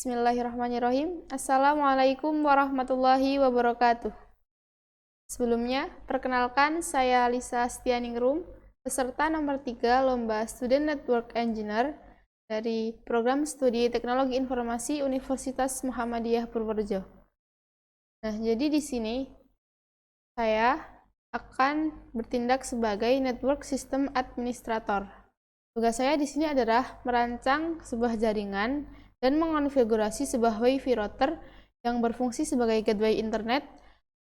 Bismillahirrahmanirrahim. Assalamualaikum warahmatullahi wabarakatuh. Sebelumnya, perkenalkan saya Lisa Astianingrum, peserta nomor 3 Lomba Student Network Engineer dari Program Studi Teknologi Informasi Universitas Muhammadiyah Purworejo. Nah, jadi di sini saya akan bertindak sebagai Network System Administrator. Tugas saya di sini adalah merancang sebuah jaringan dan mengonfigurasi sebuah Wi-Fi router yang berfungsi sebagai gateway internet,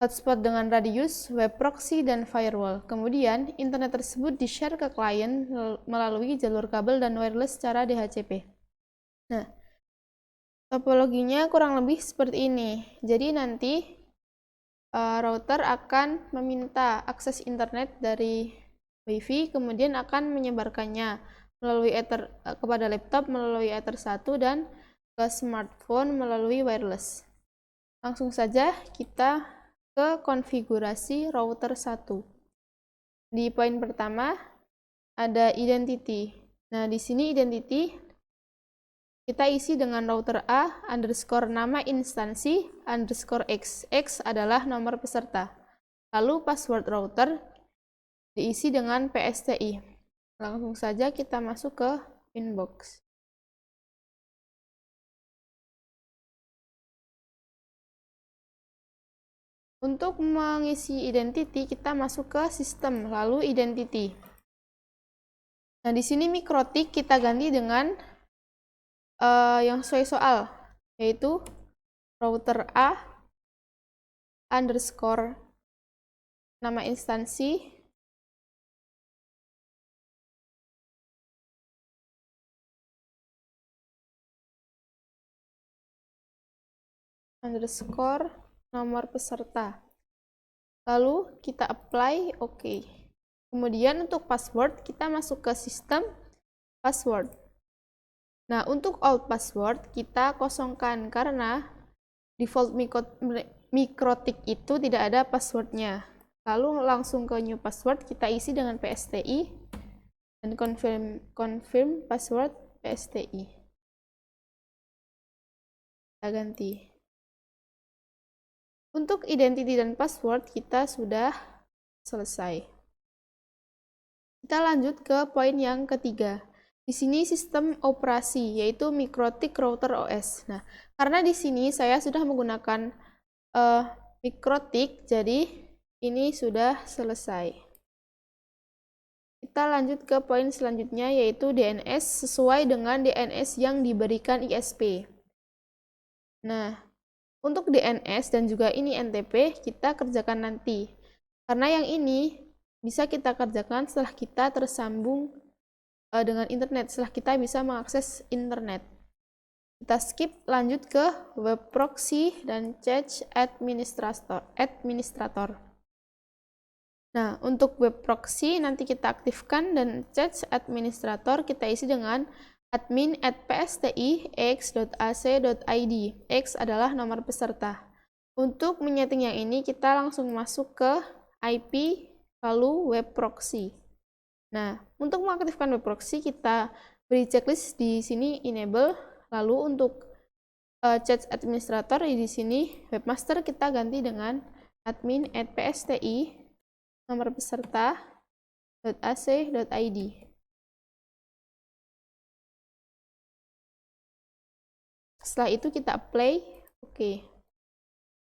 hotspot dengan radius, web proxy, dan firewall. Kemudian, internet tersebut di-share ke klien melalui jalur kabel dan wireless secara DHCP. Nah, topologinya kurang lebih seperti ini. Jadi nanti router akan meminta akses internet dari Wi-Fi, kemudian akan menyebarkannya melalui Ether kepada laptop melalui Ether 1 dan ke smartphone melalui wireless. Langsung saja kita ke konfigurasi router 1. Di poin pertama ada identity. Nah, di sini identity kita isi dengan router A underscore nama instansi underscore X. X adalah nomor peserta. Lalu password router diisi dengan PSTI. Langsung saja kita masuk ke inbox. Untuk mengisi identity, kita masuk ke sistem, lalu identity. Nah, di sini mikrotik kita ganti dengan yang sesuai soal, yaitu router A underscore nama instansi underscore nomor peserta. Lalu kita apply, oke. Kemudian untuk password, kita masuk ke sistem password. Nah, untuk old password, kita kosongkan karena default mikrotik itu tidak ada passwordnya. Lalu langsung ke new password, kita isi dengan PSTI dan confirm password PSTI. Kita ganti. Untuk identity dan password kita sudah selesai. Kita lanjut ke poin yang ketiga. Di sini sistem operasi, yaitu mikrotik router OS. Nah, karena di sini saya sudah menggunakan mikrotik, jadi ini sudah selesai. Kita lanjut ke poin selanjutnya, yaitu DNS sesuai dengan DNS yang diberikan ISP. Nah, untuk DNS dan juga ini NTP kita kerjakan nanti. Karena yang ini bisa kita kerjakan setelah kita tersambung dengan internet, setelah kita bisa mengakses internet. Kita skip, lanjut ke web proxy dan cache administrator. Nah, untuk web proxy nanti kita aktifkan dan cache administrator kita isi dengan admin@psti.x.ac.id. X adalah nomor peserta. Untuk menyeting yang ini kita langsung masuk ke IP lalu web proxy. Nah, untuk mengaktifkan web proxy kita beri checklist di sini enable. Lalu untuk cache administrator di sini webmaster kita ganti dengan admin@psti nomor peserta.ac.id. Setelah itu kita apply, oke.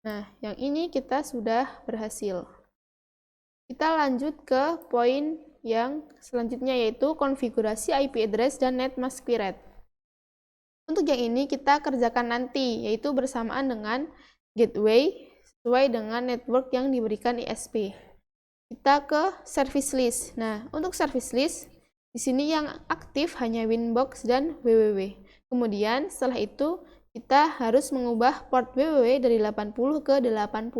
Nah, yang ini kita sudah berhasil. Kita lanjut ke poin yang selanjutnya, yaitu konfigurasi IP address dan net mask pirate. Untuk yang ini kita kerjakan nanti, yaitu bersamaan dengan gateway sesuai dengan network yang diberikan ISP. Kita ke service list. Nah, untuk service list di sini yang aktif hanya Winbox dan www. Kemudian setelah itu kita harus mengubah port www dari 80 ke 81.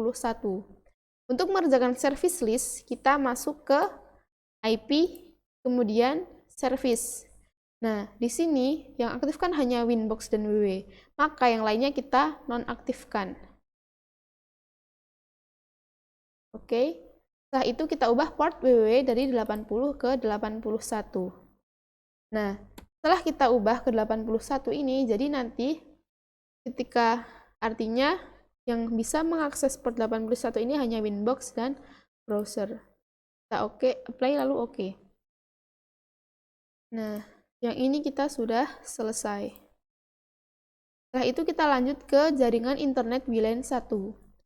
Untuk mengerjakan service list, kita masuk ke IP, kemudian service. Nah, di sini yang aktifkan hanya Winbox dan www, maka yang lainnya kita nonaktifkan. Oke, setelah itu kita ubah port www dari 80 ke 81. Nah, setelah kita ubah ke 81 ini, jadi nanti ketika artinya yang bisa mengakses port 81 ini hanya Winbox dan browser. Kita apply lalu oke. Nah, yang ini kita sudah selesai. Setelah itu kita lanjut ke jaringan internet WLAN 1.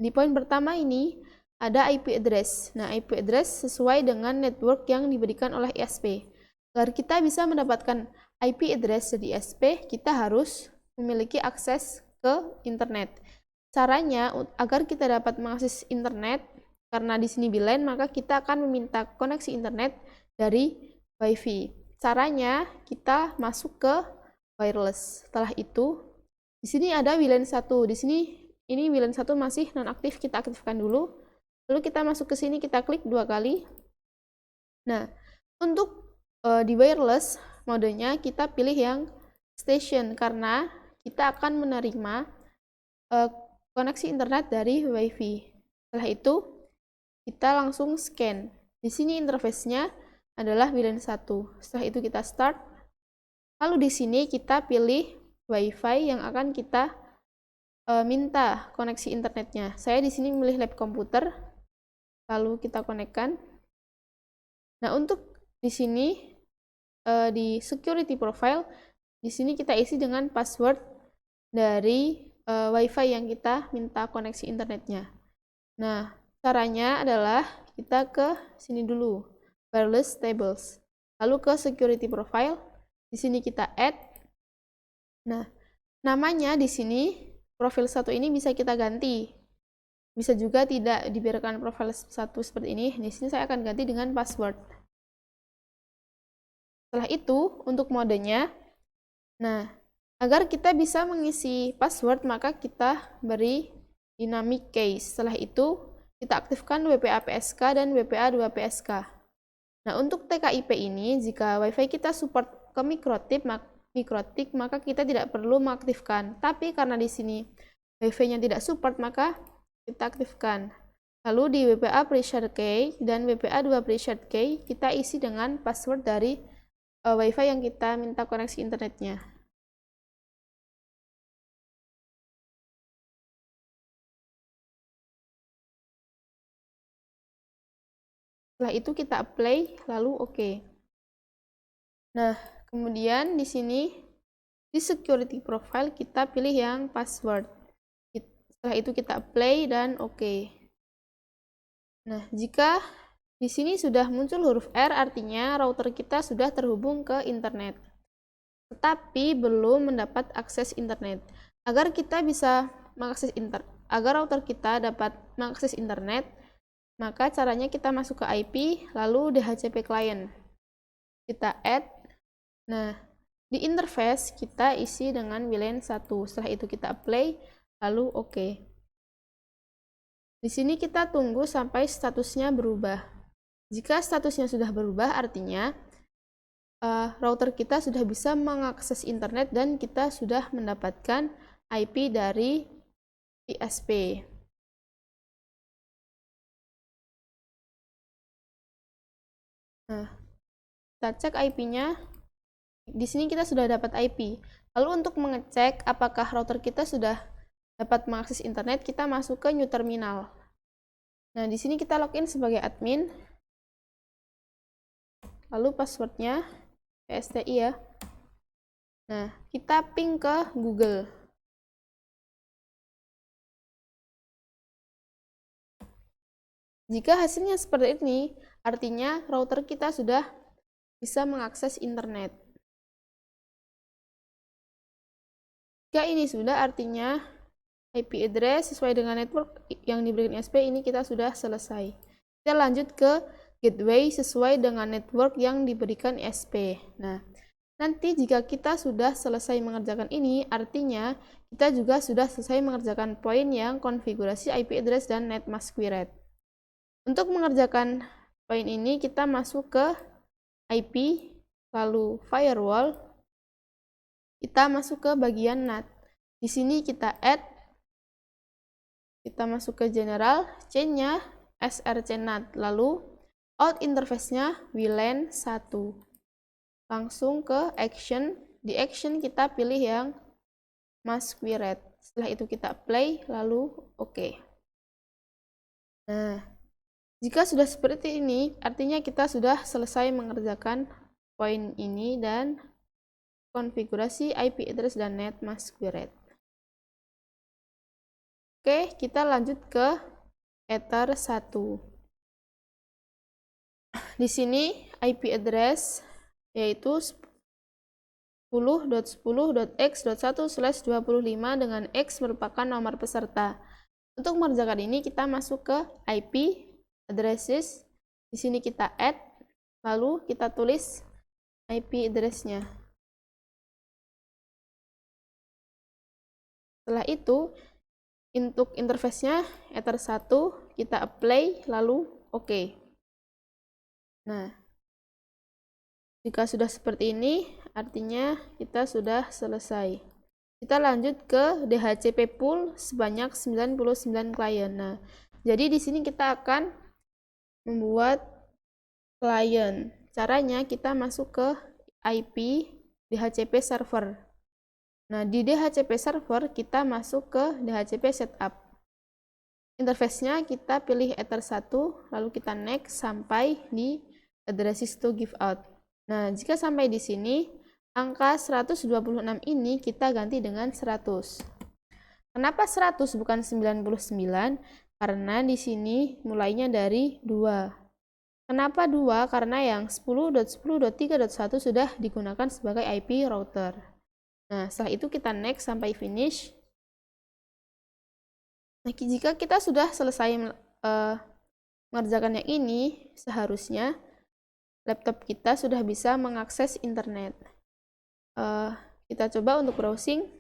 Di poin pertama ini ada IP address. Nah, IP address sesuai dengan network yang diberikan oleh ISP. Agar kita bisa mendapatkan IP address dari ISP, kita harus memiliki akses ke internet. Caranya agar kita dapat mengakses internet, karena di sini WLAN, maka kita akan meminta koneksi internet dari WiFi. Caranya kita masuk ke wireless. Setelah itu, di sini ada WLAN 1. Di sini ini WLAN 1 masih nonaktif, kita aktifkan dulu. Lalu kita masuk ke sini, kita klik 2 kali. Nah, untuk di wireless modenya kita pilih yang station karena kita akan menerima koneksi internet dari WiFi. Setelah itu, kita langsung scan. Di sini interface-nya adalah WLAN 1. Setelah itu kita start. Lalu di sini kita pilih WiFi yang akan kita minta koneksi internetnya. Saya di sini memilih lab komputer. Lalu kita konekkan. Nah, untuk di sini di security profile, di sini kita isi dengan password dari WiFi yang kita minta koneksi internetnya. Nah, caranya adalah kita ke sini dulu. Wireless tables. Lalu ke security profile, di sini kita add. Nah, namanya di sini profil 1 ini bisa kita ganti. Bisa juga tidak dibiarkan profil 1 seperti ini. Di sini saya akan ganti dengan password. Setelah itu, untuk modenya, nah, agar kita bisa mengisi password, maka kita beri dynamic case. Setelah itu, kita aktifkan WPA PSK dan WPA 2 PSK. Nah, untuk TKIP ini, jika WiFi kita support ke mikrotik, maka kita tidak perlu mengaktifkan. Tapi karena di sini WiFi-nya tidak support, maka kita aktifkan. Lalu di WPA pre-shared key dan WPA 2 pre-shared key, kita isi dengan password dari WiFi yang kita minta koneksi internetnya. Setelah itu kita apply, lalu oke. Nah, kemudian di sini di security profile kita pilih yang password. Setelah itu kita apply dan oke. Nah, jika di sini sudah muncul huruf R, artinya router kita sudah terhubung ke internet. Tetapi belum mendapat akses internet. Agar kita bisa mengakses agar router kita dapat mengakses internet, maka caranya kita masuk ke IP, lalu DHCP client. Kita add. Nah, di interface kita isi dengan WLAN 1. Setelah itu kita apply, lalu oke. Di sini kita tunggu sampai statusnya berubah. Jika statusnya sudah berubah, artinya router kita sudah bisa mengakses internet dan kita sudah mendapatkan IP dari ISP. Nah, kita cek IP-nya. Di sini kita sudah dapat IP. Lalu untuk mengecek apakah router kita sudah dapat mengakses internet, kita masuk ke new terminal. Nah, di sini kita login sebagai admin. Lalu passwordnya PSTI ya. Nah, kita ping ke Google. Jika hasilnya seperti ini, artinya router kita sudah bisa mengakses internet. Jika ini sudah, artinya IP address sesuai dengan network yang diberikan ISP ini kita sudah selesai. Kita lanjut ke gateway sesuai dengan network yang diberikan ISP. Nah, nanti jika kita sudah selesai mengerjakan ini, artinya kita juga sudah selesai mengerjakan poin yang konfigurasi IP address dan net mask query. Untuk mengerjakan poin ini, kita masuk ke IP, lalu firewall, kita masuk ke bagian NAT. Di sini kita add, kita masuk ke general, chain-nya src NAT, lalu out interface-nya WLAN 1. Langsung ke action, di action kita pilih yang mask query. Setelah itu kita apply, lalu oke. Nah, jika sudah seperti ini, artinya kita sudah selesai mengerjakan poin ini dan konfigurasi IP address dan net masquerade. Oke, kita lanjut ke Ether 1. Di sini IP address yaitu 10.10.x.1/25 dengan X merupakan nomor peserta. Untuk mengerjakan ini kita masuk ke IP addresses. Di sini kita add, lalu kita tulis IP address-nya. Setelah itu, untuk interface-nya Ether 1 kita apply, lalu oke. Nah, jika sudah seperti ini, artinya kita sudah selesai. Kita lanjut ke DHCP pool sebanyak 99 klien. Nah, jadi di sini kita akan membuat klien. Caranya kita masuk ke IP DHCP server. Nah, di DHCP server kita masuk ke DHCP setup. Interface-nya kita pilih Ether 1, lalu kita next sampai di addresses to give out. Nah, jika sampai di sini, angka 126 ini kita ganti dengan 100. Kenapa 100 bukan 99? Karena di sini mulainya dari 2. Kenapa 2? Karena yang 10.10.3.1 sudah digunakan sebagai IP router. Nah, setelah itu kita next sampai finish. Nah, jika kita sudah selesai mengerjakan yang ini, seharusnya laptop kita sudah bisa mengakses internet. Kita coba untuk browsing.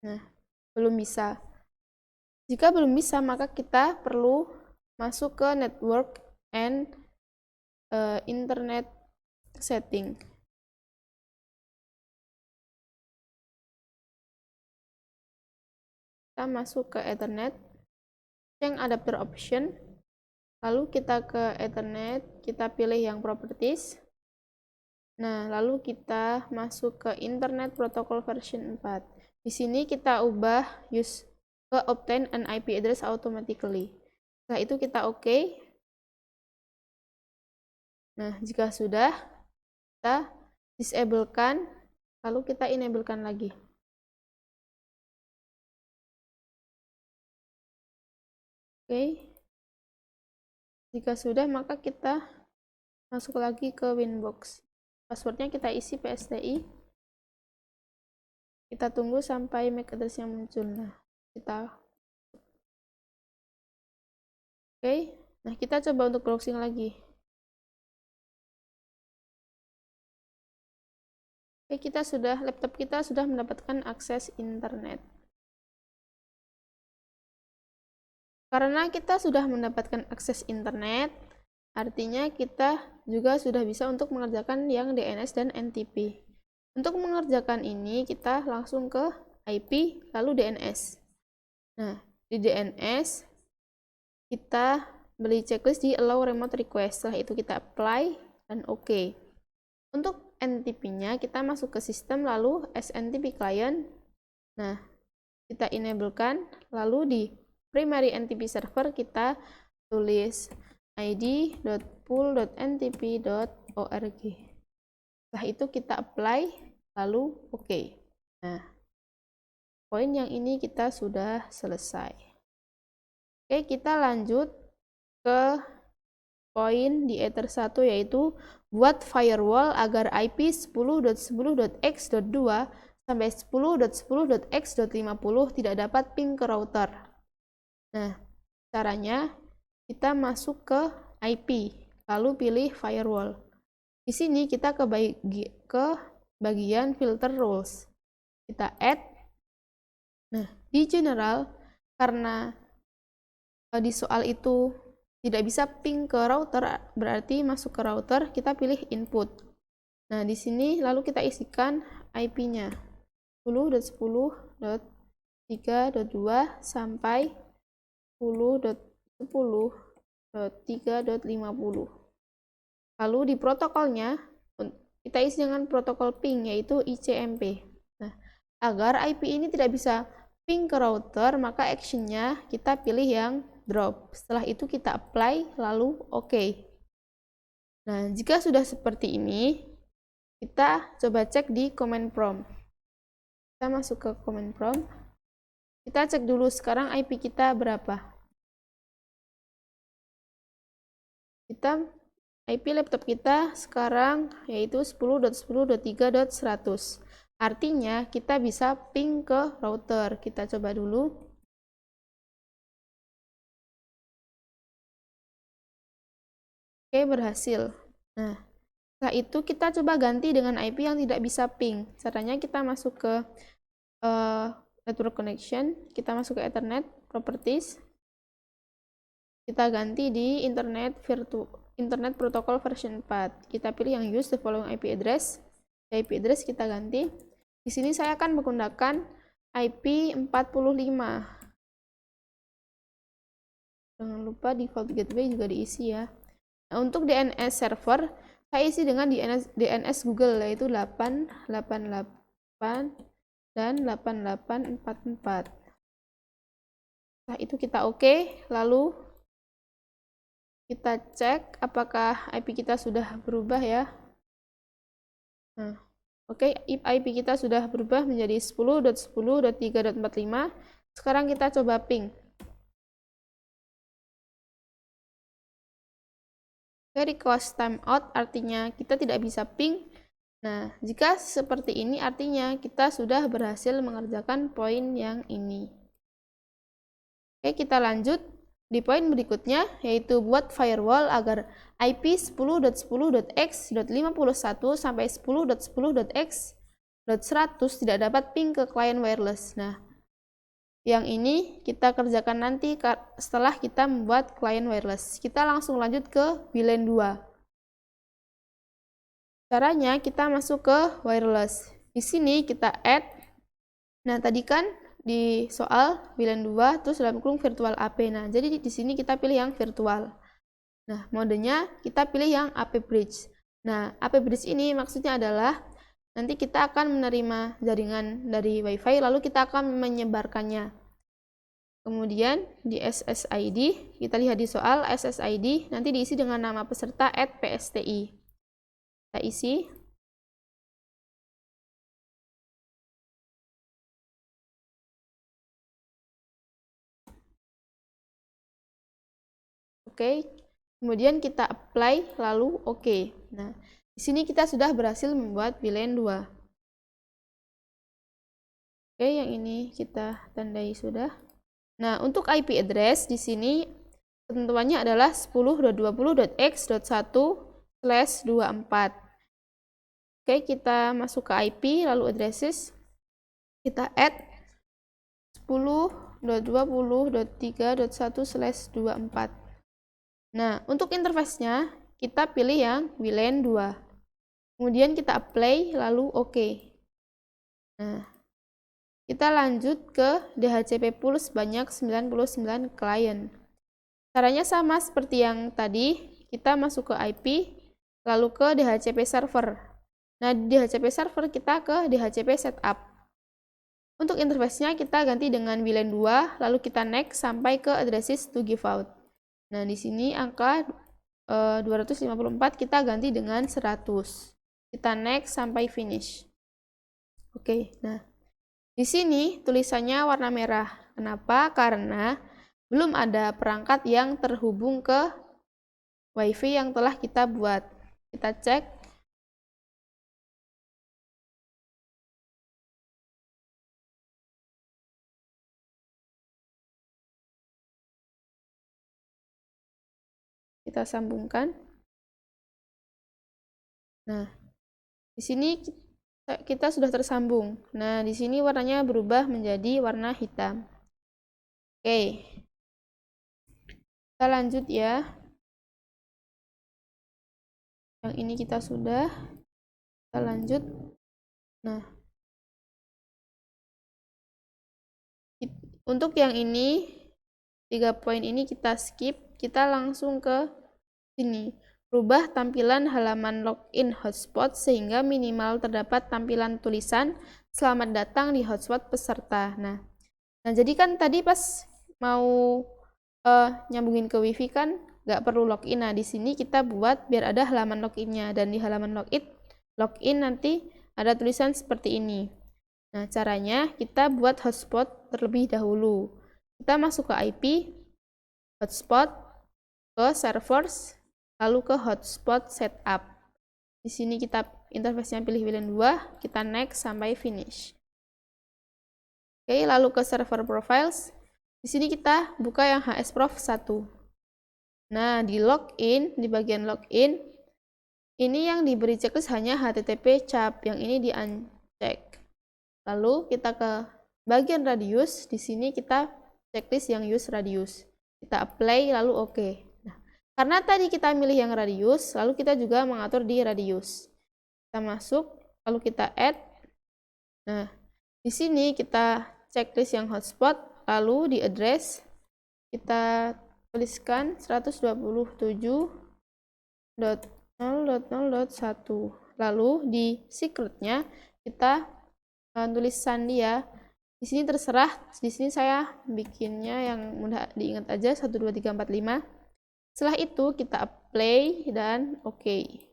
Nah, belum bisa. Jika belum bisa, maka kita perlu masuk ke network and internet setting. Kita masuk ke Ethernet, change adapter option, lalu kita ke Ethernet, kita pilih yang properties. Nah, lalu kita masuk ke Internet Protocol version 4. Di sini kita ubah use ke obtain an IP address automatically. Setelah itu kita oke. Nah, jika sudah, kita disablekan, lalu kita enablekan lagi. Oke. Jika sudah, maka kita masuk lagi ke Winbox. Passwordnya kita isi PSTI. Kita tunggu sampai MAC address yang muncul. Nah, oke. Nah, kita coba untuk browsing lagi. Oke, laptop kita sudah mendapatkan akses internet. Karena kita sudah mendapatkan akses internet, artinya kita juga sudah bisa untuk mengerjakan yang DNS dan NTP. Untuk mengerjakan ini, kita langsung ke IP, lalu DNS. Nah, di DNS, kita beli checklist di allow remote request. Setelah itu kita apply, dan oke. Untuk NTP-nya, kita masuk ke sistem, lalu SNTP client. Nah, kita enablekan, lalu di primary NTP server kita tulis id.pool.ntp.org. Setelah itu kita apply, lalu oke. Nah, poin yang ini kita sudah selesai. Oke, kita lanjut ke poin di Ether 1, yaitu buat firewall agar IP 10.10.x.2 sampai 10.10.x.50 tidak dapat ping ke router. Nah, caranya kita masuk ke IP, lalu pilih firewall. Di sini kita ke bagian filter rules. Kita add. Nah, di general, karena di soal itu tidak bisa ping ke router, berarti masuk ke router, kita pilih input. Nah, di sini lalu kita isikan IP-nya 10.10.3.2 sampai 10.10.3.50. Lalu di protokolnya kita isi dengan protokol ping, yaitu ICMP. Nah, agar IP ini tidak bisa ping ke router, maka actionnya kita pilih yang drop. Setelah itu kita apply, lalu OK. Nah, jika sudah seperti ini, kita coba cek di command prompt. Kita masuk ke command prompt. Kita cek dulu sekarang IP kita berapa. IP laptop kita sekarang yaitu 10.10.3.100. Artinya kita bisa ping ke router. Kita coba dulu. Oke, berhasil. Nah, setelah itu kita coba ganti dengan IP yang tidak bisa ping. Caranya kita masuk ke network connection, kita masuk ke Ethernet, properties. Kita ganti di Internet Protocol version 4. Kita pilih yang use the following IP address. IP address kita ganti. Di sini saya akan menggunakan IP 45. Jangan lupa default gateway juga diisi ya. Nah, untuk DNS server, saya isi dengan DNS Google, yaitu 888 dan 8844. Nah, itu kita oke, lalu kita cek apakah IP kita sudah berubah ya. Nah, oke, IP kita sudah berubah menjadi 10.10.3.45. Sekarang kita coba ping. Request timeout artinya kita tidak bisa ping. Nah, jika seperti ini artinya kita sudah berhasil mengerjakan poin yang ini. Oke, kita lanjut di poin berikutnya, yaitu buat firewall agar IP 10.10.x.51 sampai 10.10.x.100 tidak dapat ping ke klien wireless. Nah, yang ini kita kerjakan nanti setelah kita membuat klien wireless. Kita langsung lanjut ke VLAN 2. Caranya kita masuk ke wireless. Di sini kita add. Nah, tadi kan di soal VLAN 2 terus dalam kurung virtual AP. Nah, jadi di sini kita pilih yang virtual. Nah, modenya kita pilih yang AP bridge. Nah, AP bridge ini maksudnya adalah nanti kita akan menerima jaringan dari WiFi, lalu kita akan menyebarkannya. Kemudian di SSID, kita lihat di soal SSID, nanti diisi dengan nama peserta @psti. Kita isi. Oke, kemudian kita apply, lalu oke. Nah, di sini kita sudah berhasil membuat VLAN 2. Oke, yang ini kita tandai sudah. Nah, untuk IP address di sini ketentuannya adalah 10.20.x.1/24. Oke, kita masuk ke IP, lalu addresses. Kita add 10.20.3.1/24. Nah, untuk interface-nya, kita pilih yang VLAN 2. Kemudian kita apply, lalu oke. Nah, kita lanjut ke DHCP pool sebanyak 99 klien. Caranya sama seperti yang tadi, kita masuk ke IP, lalu ke DHCP server. Nah, di DHCP server kita ke DHCP setup. Untuk interface-nya kita ganti dengan VLAN 2, lalu kita next sampai ke addresses to give out. Nah, di sini angka 254 kita ganti dengan 100. Kita next sampai finish. Oke, nah di sini tulisannya warna merah. Kenapa? Karena belum ada perangkat yang terhubung ke WiFi yang telah kita buat. Kita cek. Kita sambungkan. Nah, di sini kita sudah tersambung. Nah, di sini warnanya berubah menjadi warna hitam. Oke. Kita lanjut ya. Yang ini kita sudah. Kita lanjut. Nah, untuk yang ini 3 poin ini kita skip, kita langsung ke sini. Rubah tampilan halaman login hotspot sehingga minimal terdapat tampilan tulisan selamat datang di hotspot peserta. Nah jadi kan tadi pas mau nyambungin ke wifi kan nggak perlu login. Nah di sini kita buat biar ada halaman loginnya, dan di halaman login nanti ada tulisan seperti ini. Nah caranya kita buat hotspot terlebih dahulu. Kita masuk ke IP hotspot, ke servers, lalu ke hotspot setup. Di sini kita interface-nya pilih pilihan 2, kita next sampai finish. Oke, lalu ke server profiles. Di sini kita buka yang hsprof 1. Nah, di login, di bagian login, ini yang diberi checklist hanya HTTP cap, yang ini di uncheck. Lalu kita ke bagian radius, di sini kita checklist yang use radius. Kita apply, lalu oke. Nah, karena tadi kita milih yang radius, lalu kita juga mengatur di radius. Kita masuk, lalu kita add. Nah, di sini kita checklist yang hotspot, lalu di address kita tuliskan 127.0.0.1. Lalu di secretnya kita tulis sandi ya. Di sini terserah, di sini saya bikinnya yang mudah diingat aja 1 2 3 4 5. Setelah itu kita apply dan oke.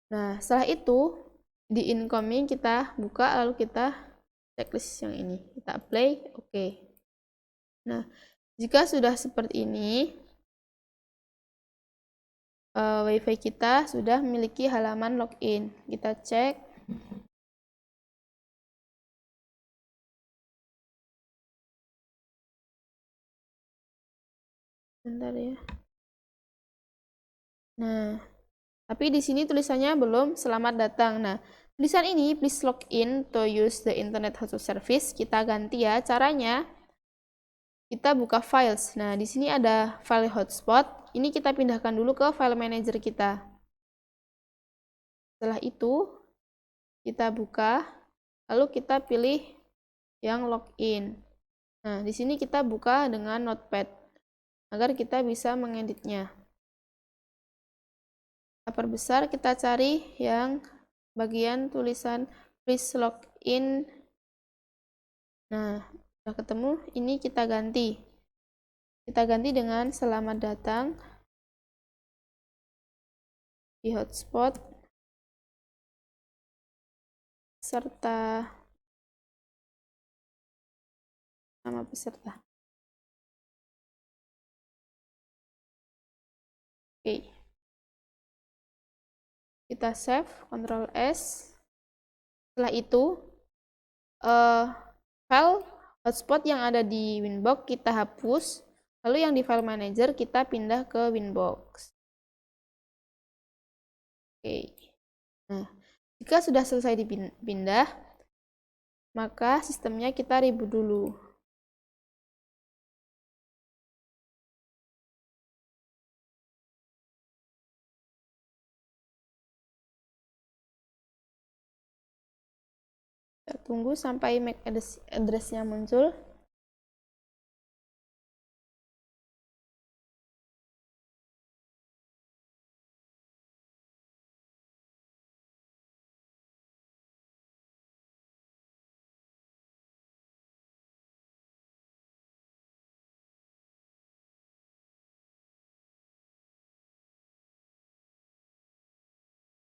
Nah, setelah itu di incoming kita buka, lalu kita checklist yang ini, kita apply, oke. Nah, jika sudah seperti ini, wifi kita sudah memiliki halaman login. Kita cek. Bentar ya. Nah, tapi di sini tulisannya belum selamat datang. Nah, tulisan ini please log in to use the internet hotspot service. Kita ganti ya caranya. Kita buka files. Nah, di sini ada file hotspot. Ini kita pindahkan dulu ke file manager kita. Setelah itu, kita buka, lalu kita pilih yang login. Nah, di sini kita buka dengan notepad agar kita bisa mengeditnya. Kita perbesar, kita cari yang bagian tulisan please login. Nah, sudah ketemu, ini kita ganti. Kita ganti dengan selamat datang di hotspot serta nama peserta. Oke. Kita save, Ctrl S. Setelah itu, file hotspot yang ada di Winbox kita hapus, lalu yang di file manager kita pindah ke Winbox. Oke. Nah, jika sudah selesai dipindah, maka sistemnya kita reboot dulu. Kita tunggu sampai MAC address-nya muncul.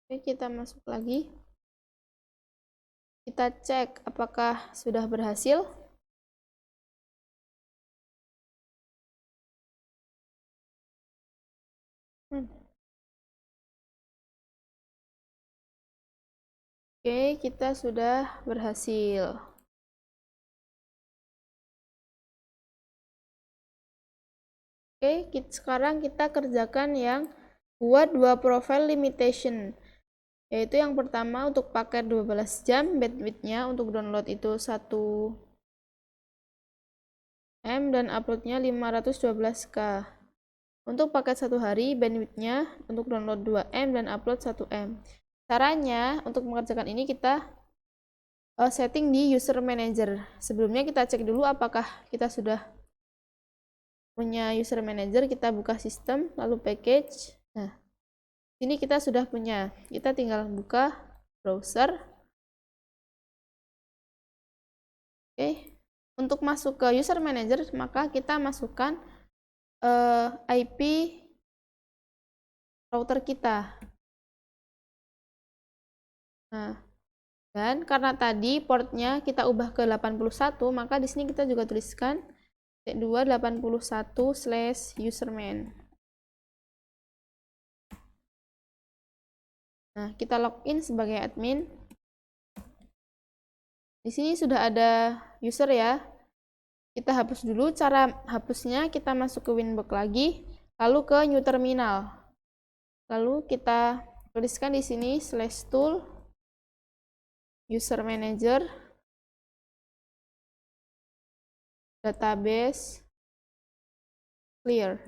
Oke, kita masuk lagi. Kita cek apakah sudah berhasil. Oke, kita sudah berhasil. Oke, sekarang kita kerjakan yang buat 2 profile limitation. Yaitu yang pertama untuk paket 12 jam, bandwidth-nya untuk download itu 1 M dan uploadnya 512K. Untuk paket 1 hari, bandwidth-nya untuk download 2 M dan upload 1 M. Caranya untuk mengerjakan ini kita setting di user manager. Sebelumnya kita cek dulu apakah kita sudah punya user manager, kita buka sistem, lalu package. Nah, sini kita sudah punya. Kita tinggal buka browser. Oke. Untuk masuk ke user manager, maka kita masukkan IP router kita. Nah, dan karena tadi portnya kita ubah ke 81, maka di sini kita juga tuliskan 281/userman. Nah, kita login sebagai admin. Di sini sudah ada user ya. Kita hapus dulu. Cara hapusnya kita masuk ke Winbox lagi, lalu ke New Terminal. Lalu kita tuliskan di sini /tool user manager database clear.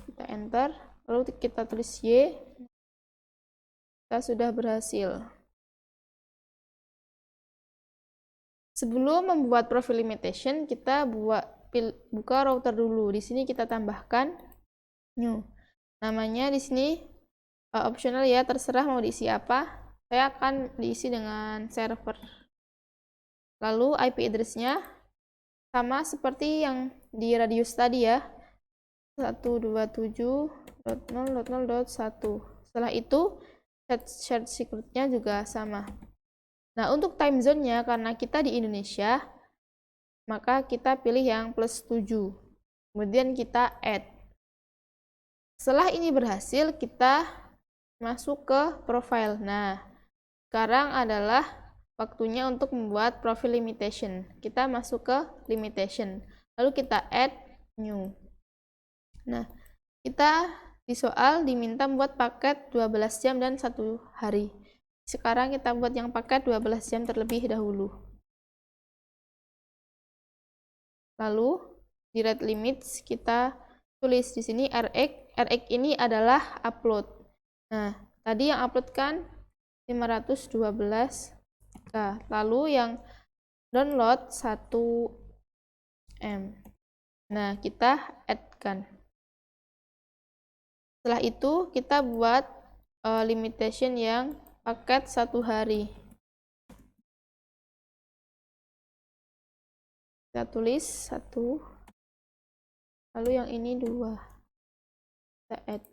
Kita enter, lalu kita tulis Y. Kita sudah berhasil. Sebelum membuat profile limitation, kita buka router dulu. Di sini kita tambahkan new. Namanya di sini optional ya, terserah mau diisi apa. Saya akan diisi dengan server. Lalu IP address-nya sama seperti yang di radius tadi ya. 127.0.0.1. Setelah itu shared secret-nya juga sama. Nah, untuk time zone-nya, karena kita di Indonesia, maka kita pilih yang +7. Kemudian kita add. Setelah ini berhasil, kita masuk ke profile. Nah, sekarang adalah waktunya untuk membuat profile limitation. Kita masuk ke limitation. Lalu kita add new. Nah, kita di soal diminta membuat paket 12 jam dan 1 hari. Sekarang kita buat yang paket 12 jam terlebih dahulu. Lalu di rate limits kita tulis di sini RX. RX ini adalah upload. Nah, tadi yang upload kan 512. Lalu yang download 1 M. Nah, kita add-kan. Setelah itu kita buat limitation yang paket 1 hari. Kita tulis 1, lalu yang ini 2. Kita add.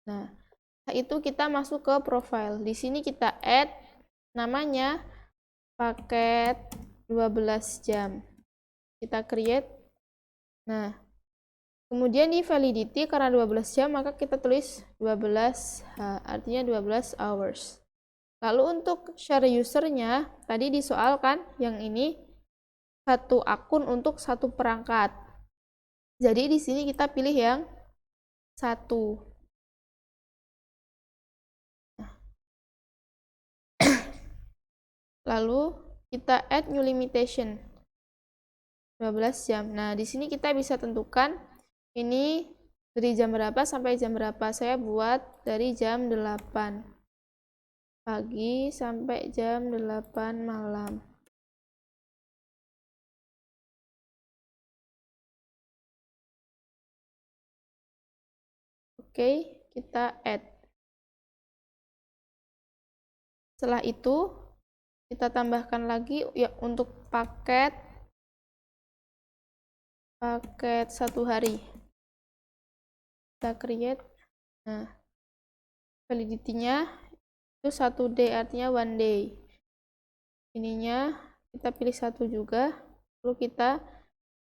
Nah, setelah itu kita masuk ke profile. Di sini kita add namanya paket 12 jam. Kita create. Nah, kemudian di validity, karena 12 jam, maka kita tulis 12H, artinya 12 hours. Lalu untuk share usernya, tadi disoalkan yang ini satu akun untuk satu perangkat. Jadi di sini kita pilih yang 1. Lalu kita add new limitation 12 jam. Nah, di sini kita bisa tentukan ini dari jam berapa sampai jam berapa. Saya buat dari jam 8 pagi sampai jam 8 malam. Oke, kita add. Setelah itu kita tambahkan lagi ya untuk paket 1 hari. Kita create. Nah, validity-nya itu 1 day, artinya 1 day. Ininya kita pilih 1 juga, lalu kita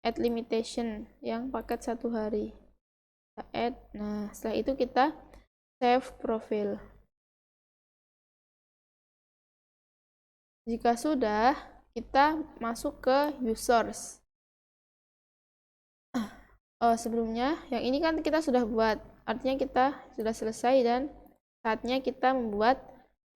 add limitation yang paket 1 hari. Kita add. Nah, setelah itu kita save profile. Jika sudah, kita masuk ke users. Sebelumnya, yang ini kan kita sudah buat, artinya kita sudah selesai dan saatnya kita membuat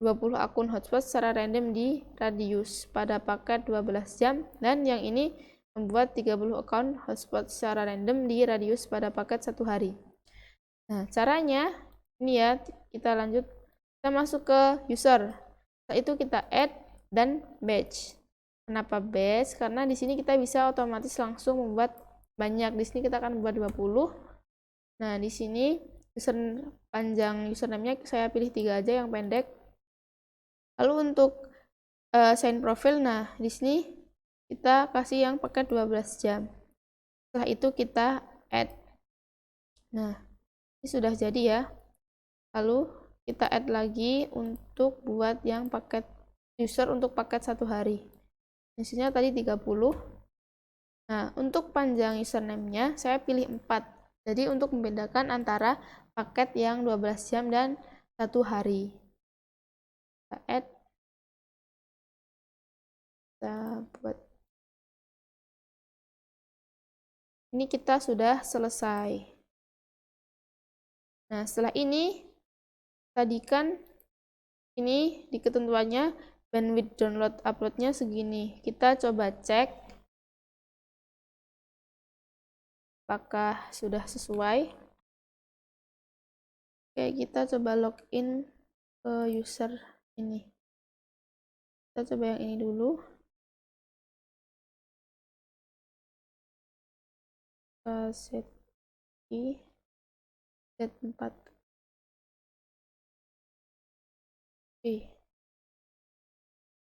20 akun hotspot secara random di radius pada paket 12 jam, dan yang ini membuat 30 akun hotspot secara random di radius pada paket 1 hari. Nah, caranya ini ya, kita lanjut, kita masuk ke user. Setelah itu kita add dan batch. Kenapa batch? Karena di sini kita bisa otomatis langsung membuat banyak. Di sini kita akan buat 20. Nah, di sini panjang username-nya saya pilih 3 aja yang pendek. Lalu untuk sign profile, nah di sini kita kasih yang pakai 12 jam. Setelah itu kita add. Nah, ini sudah jadi ya. Lalu kita add lagi untuk buat yang paket user untuk paket 1 hari. Isinya tadi 30. Nah, untuk panjang username-nya saya pilih 4. Jadi untuk membedakan antara paket yang 12 jam dan 1 hari. Kita add. Kita buat. Ini kita sudah selesai. Nah, setelah ini tadi kan ini di ketentuannya bandwidth download uploadnya segini. Kita coba cek apakah sudah sesuai. Oke, kita coba login ke user ini. Kita coba yang ini dulu. Set I Z4. Oke.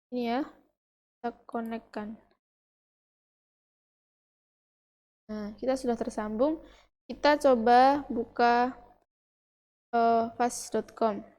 Ini ya, kita konekkan. Nah, kita sudah tersambung. Kita coba buka fast.com.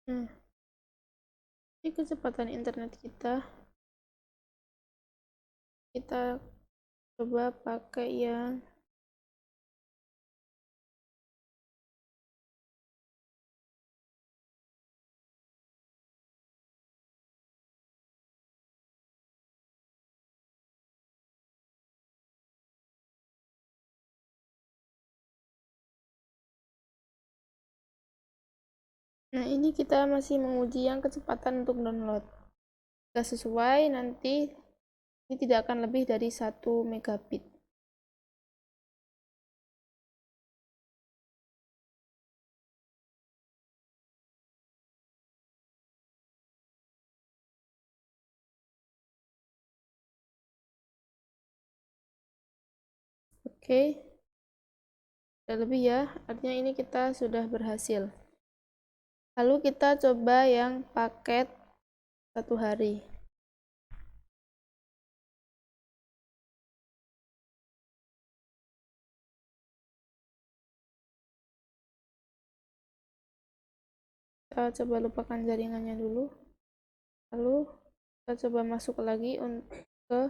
Nah, ini kecepatan internet kita. Kita coba pakai yang Nah, ini kita masih menguji yang kecepatan untuk download. Jika sesuai, nanti ini tidak akan lebih dari 1 megabit. Oke. Sudah lebih ya, artinya ini kita sudah berhasil. Lalu kita coba yang paket 1 hari. Kita coba lupakan jaringannya dulu. Lalu kita coba masuk lagi ke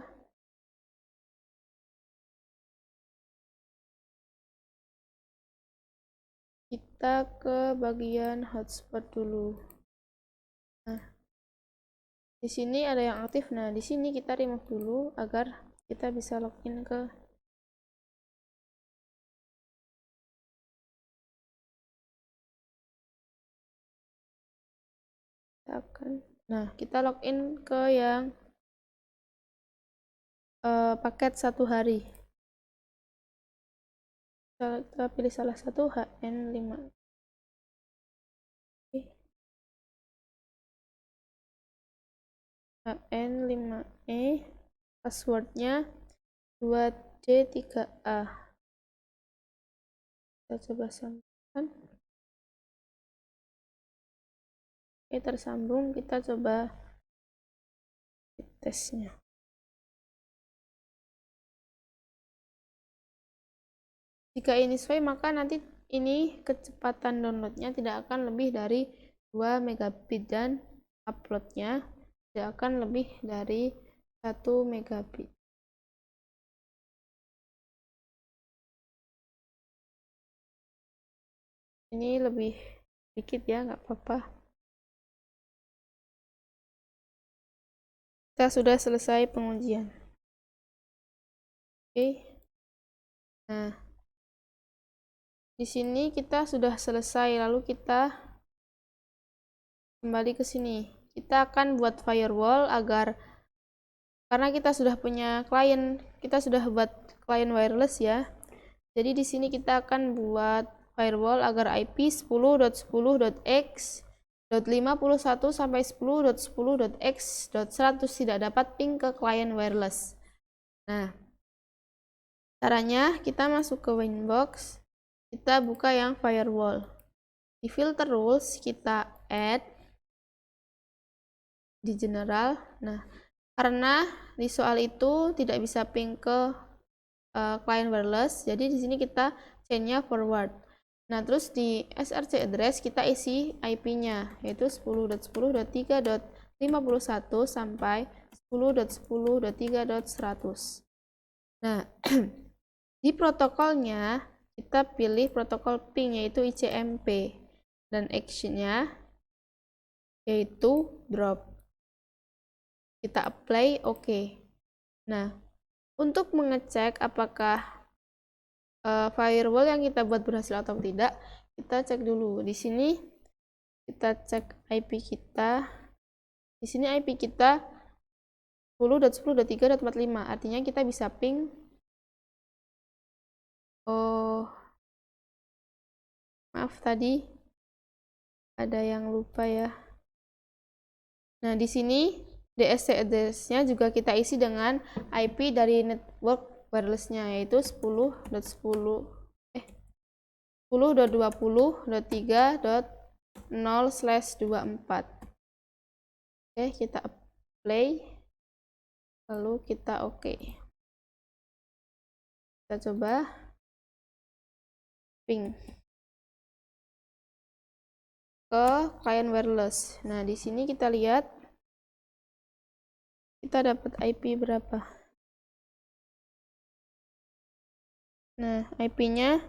kita ke bagian hotspot dulu. Nah, di sini ada yang aktif. Nah, di sini kita remove dulu agar kita bisa login ke Nah, kita login ke yang paket 1 hari. Kita pilih salah satu HN5. HN5E, passwordnya 2D3A. Kita coba sambungkan. Oke, tersambung. Kita coba tesnya. Jika ini sesuai, maka nanti ini kecepatan downloadnya tidak akan lebih dari 2 megabit dan uploadnya tidak akan lebih dari 1 megabit. Ini lebih dikit ya, nggak apa-apa. Kita sudah selesai pengujian. Oke. Nah, di sini kita sudah selesai, lalu kita kembali ke sini. Kita akan buat firewall karena kita sudah punya klien, kita sudah buat klien wireless ya. Jadi di sini kita akan buat firewall agar IP 10.10.x.51 sampai 10.10.x.100 tidak dapat ping ke klien wireless. Nah, caranya kita masuk ke Winbox, kita buka yang firewall. Di filter rules kita add di general. Nah, karena di soal itu tidak bisa ping ke client wireless, jadi di sini kita chain-nya forward. Nah, terus di src address kita isi IP-nya, yaitu 10.10.3.51 sampai 10.10.3.100. Nah, di protokolnya kita pilih protokol ping, yaitu ICMP, dan action-nya yaitu drop. Kita apply, oke. Nah, untuk mengecek apakah firewall yang kita buat berhasil atau tidak, kita cek dulu. Di sini kita cek IP kita. Di sini IP kita 10.10.3.45, artinya kita bisa ping. Oh, maaf tadi ada yang lupa ya. Nah, di sini DSC address-nya juga kita isi dengan IP dari network wireless-nya, yaitu 10.20.3.0/24. Oke, kita play, lalu kita oke. Kita coba ping ke client wireless. Nah, di sini kita lihat kita dapat IP berapa. Nah, IP-nya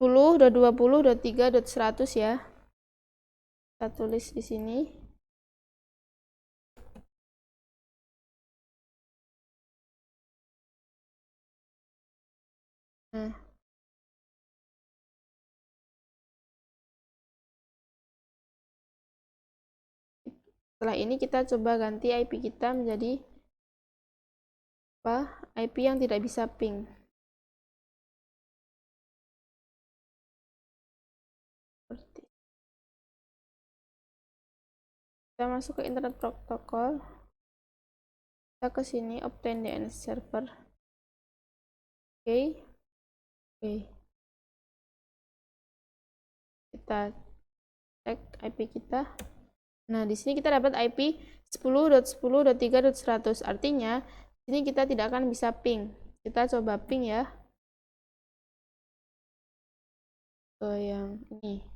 10.20.3.100 ya. Kita tulis di sini. Nah, setelah ini kita coba ganti IP kita menjadi IP yang tidak bisa ping. Kita masuk ke internet protocol. Kita ke sini obtain DNS server. Oke. Kita cek IP kita. Nah, di sini kita dapat IP 10.10.3.100. Artinya, di sini kita tidak akan bisa ping. Kita coba ping ya. Ke yang ini.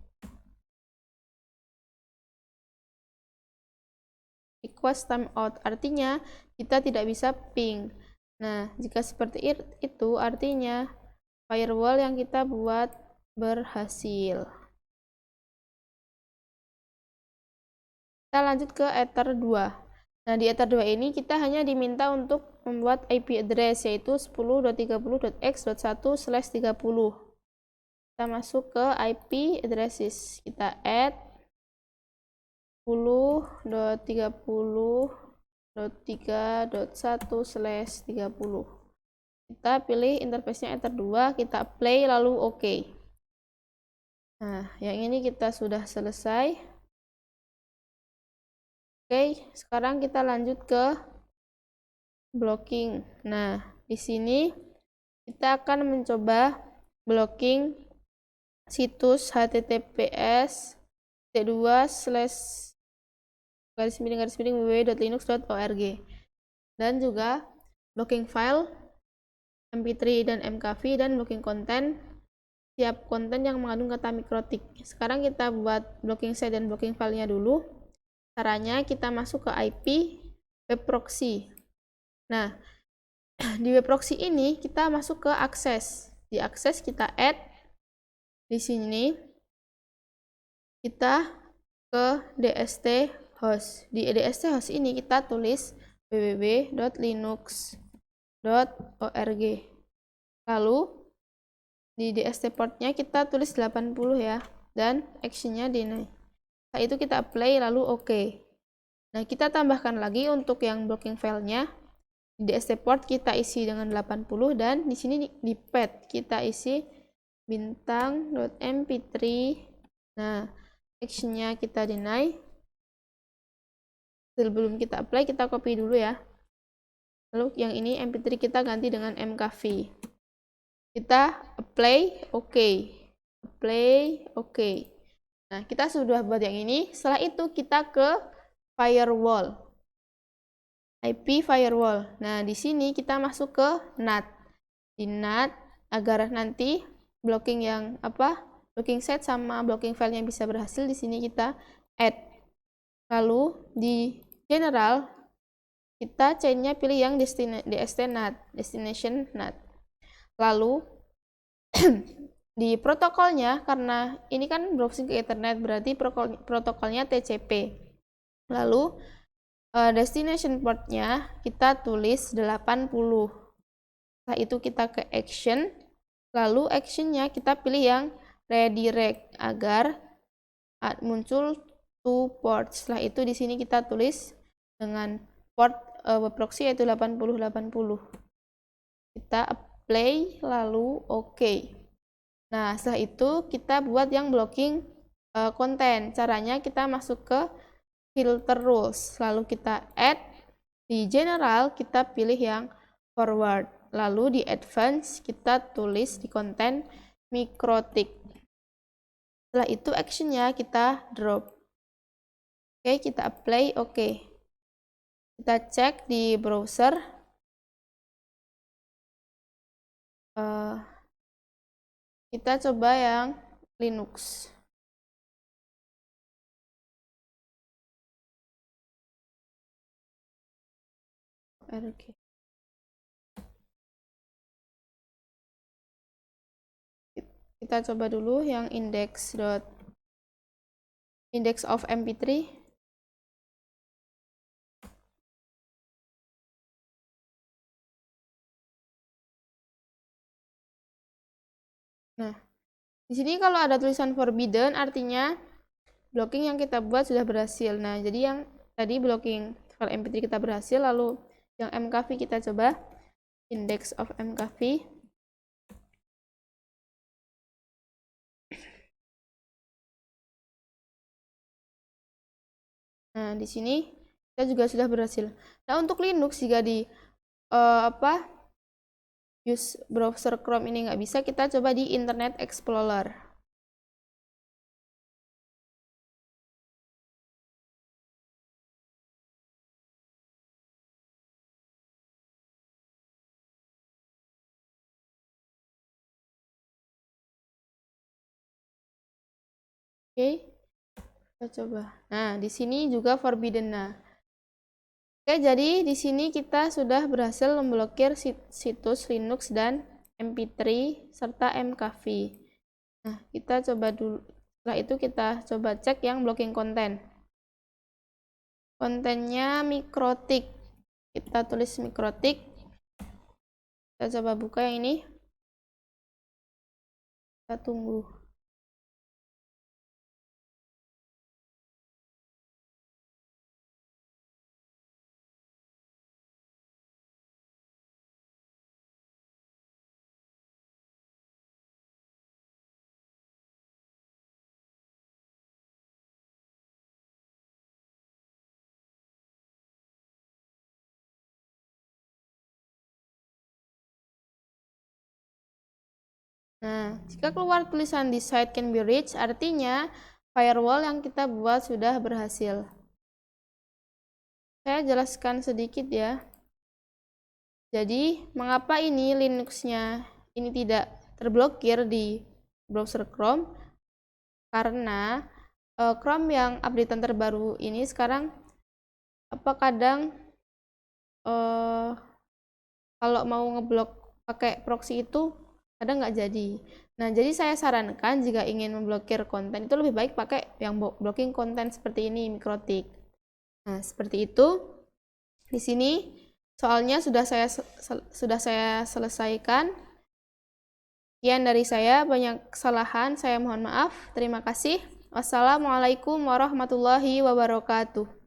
Request timeout. Artinya, kita tidak bisa ping. Nah, jika seperti itu, artinya firewall yang kita buat berhasil. Kita lanjut ke Ether 2. Nah, di Ether 2 ini kita hanya diminta untuk membuat IP address, yaitu 10.30.x.1/30. Kita masuk ke IP addresses. Kita add 10.30.3.1/30. Kita pilih interface-nya Ether 2, kita play, lalu oke. Nah, yang ini kita sudah selesai. Oke, sekarang kita lanjut ke blocking. Nah, di sini kita akan mencoba blocking situs https://www.linux.org dan juga blocking file mp3 dan mkv dan blocking konten setiap konten yang mengandung kata mikrotik. Sekarang kita buat blocking set dan blocking filenya dulu. Caranya kita masuk ke IP web proxy. Nah, di web proxy ini kita masuk ke akses. Di akses kita add di sini kita ke dst host. Di dst host ini kita tulis www.linux.org. Lalu di dst portnya kita tulis 80 ya, dan actionnya deny. Setelah itu kita apply lalu OK. Nah, kita tambahkan lagi untuk yang blocking filenya. Di dst port kita isi dengan 80 dan di sini di path kita isi bintang.mp3. Nah, actionnya kita deny. Sebelum kita apply, kita copy dulu ya. Lalu yang ini mp3 kita ganti dengan mkv. Kita apply, OK. Apply, OK. Nah, kita sudah buat yang ini. Setelah itu kita ke firewall. IP firewall. Nah, di sini kita masuk ke NAT. Di NAT agar nanti blocking yang blocking set sama blocking filenya bisa berhasil, di sini kita add. Lalu di general kita chainnya pilih yang destination NAT. Lalu di protokolnya, karena ini kan browsing ke internet, berarti protokolnya TCP. Lalu destination portnya kita tulis 80. Setelah itu kita ke action, lalu actionnya kita pilih yang redirect agar muncul to port. Setelah itu di sini kita tulis dengan port proxy yaitu 8080. Kita apply lalu OK. Nah, setelah itu kita buat yang blocking konten. Caranya kita masuk ke filter rules, lalu kita add. Di general kita pilih yang forward, lalu di advance kita tulis di konten mikrotik. Setelah itu actionnya kita drop. Oke, kita apply OK. Kita cek di browser. Kita coba yang Linux. Oke. Kita coba dulu yang index of mp3. Nah, di sini kalau ada tulisan forbidden artinya blocking yang kita buat sudah berhasil. Nah, jadi yang tadi blocking file mp3 kita berhasil, lalu yang mkv kita coba index of mkv. Nah, di sini kita juga sudah berhasil. Nah, untuk Linux jika di use browser Chrome ini nggak bisa, kita coba di Internet Explorer. Oke, kita coba. Nah, di sini juga forbidden. Nah, oke, jadi di sini kita sudah berhasil memblokir situs Linux dan mp3 serta mkv. Nah, kita coba dulu. Setelah itu kita coba cek yang blocking konten. Kontennya mikrotik. Kita tulis mikrotik. Kita coba buka yang ini. Kita tunggu. Nah, jika keluar tulisan "This site can be reached", artinya firewall yang kita buat sudah berhasil. Saya jelaskan sedikit ya. Jadi, mengapa ini Linux-nya ini tidak terblokir di browser Chrome? Karena Chrome yang updatean terbaru ini sekarang kadang kalau mau ngeblok pakai proxy itu kadang nggak jadi. Nah, jadi saya sarankan jika ingin memblokir konten itu lebih baik pakai yang blocking konten seperti ini, Mikrotik. Nah, seperti itu. Di sini soalnya sudah saya selesaikan. Sekian dari saya, banyak kesalahan, saya mohon maaf. Terima kasih. Wassalamualaikum warahmatullahi wabarakatuh.